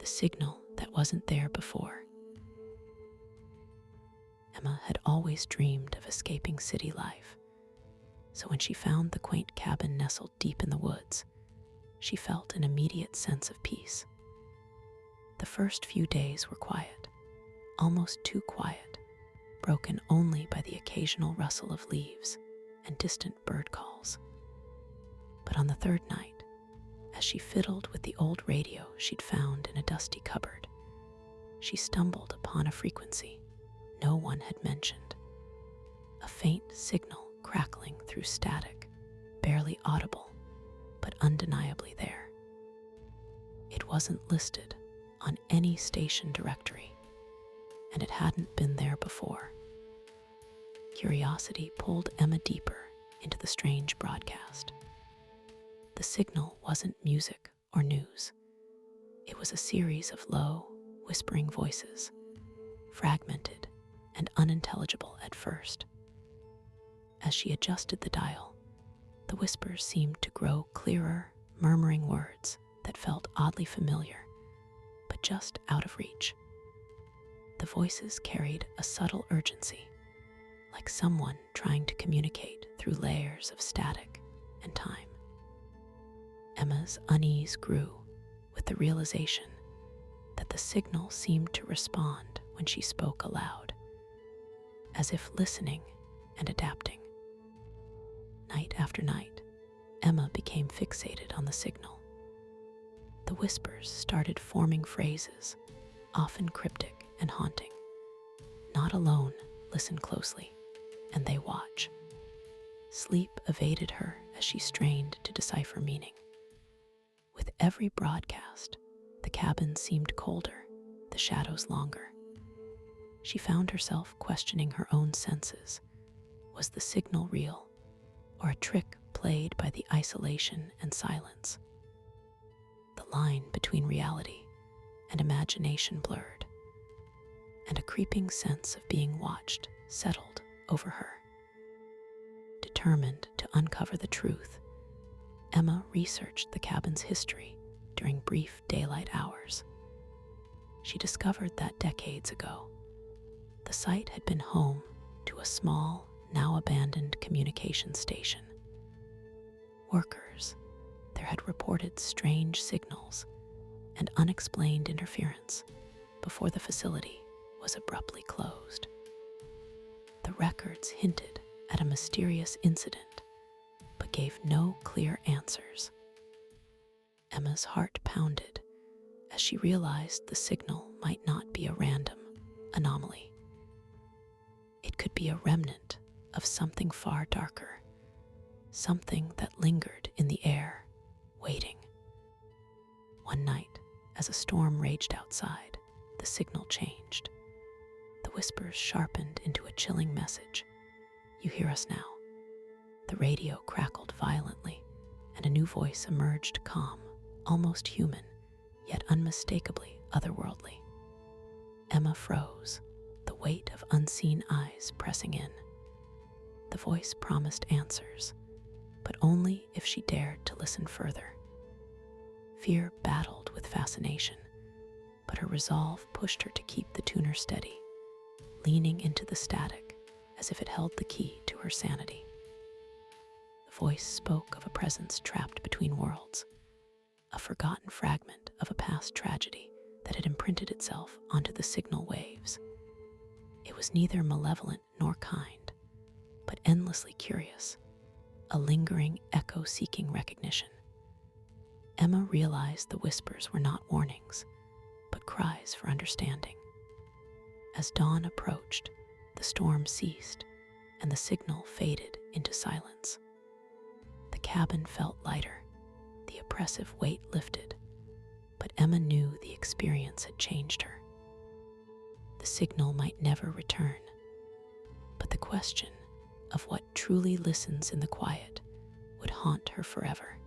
the signal that wasn't there before. Emma had always dreamed of escaping city life, so when she found the quaint cabin nestled deep in the woods, she felt an immediate sense of peace. The first few days were quiet, almost too quiet, broken only by the occasional rustle of leaves and distant bird calls. But on the third night, as she fiddled with the old radio she'd found in a dusty cupboard, she stumbled upon a frequency no one had mentioned. A faint signal crackling through static, barely audible, but undeniably there. It wasn't listed on any station directory, and it hadn't been there before. Curiosity pulled Emma deeper into the strange broadcast. The signal wasn't music or news. It was a series of low, whispering voices, fragmented and unintelligible at first. As she adjusted the dial, the whispers seemed to grow clearer, murmuring words that felt oddly familiar, but just out of reach. The voices carried a subtle urgency, like someone trying to communicate through layers of static and time. Emma's unease grew with the realization that the signal seemed to respond when she spoke aloud, as if listening and adapting. Night after night, Emma became fixated on the signal. The whispers started forming phrases, often cryptic and haunting. Not alone, listen closely, and they watch. Sleep evaded her as she strained to decipher meaning. With every broadcast, the cabin seemed colder, the shadows longer. She found herself questioning her own senses. Was the signal real, or a trick played by the isolation and silence? The line between reality and imagination blurred, and a creeping sense of being watched settled over her. Determined to uncover the truth, Emma researched the cabin's history during brief daylight hours. She discovered that decades ago, the site had been home to a small, now abandoned communication station. Workers there had reported strange signals and unexplained interference before the facility was abruptly closed. The records hinted at a mysterious incident, but gave no clear answers. Emma's heart pounded as she realized the signal might not be a random anomaly. It could be a remnant of something far darker, something that lingered in the air, waiting. One night, as a storm raged outside, the signal changed. The whispers sharpened into a chilling message. "You hear us now." The radio crackled violently, and a new voice emerged, calm, almost human, yet unmistakably otherworldly. Emma froze, the weight of unseen eyes pressing in. The voice promised answers, but only if she dared to listen further. Fear battled with fascination, but her resolve pushed her to keep the tuner steady, leaning into the static as if it held the key to her sanity. The voice spoke of a presence trapped between worlds, a forgotten fragment of a past tragedy that had imprinted itself onto the signal waves. It was neither malevolent nor kind, but endlessly curious, a lingering echo seeking recognition. Emma realized the whispers were not warnings, but cries for understanding. As dawn approached, the storm ceased, and the signal faded into silence. The cabin felt lighter, the oppressive weight lifted, but Emma knew the experience had changed her. The signal might never return, but the question of what truly listens in the quiet would haunt her forever.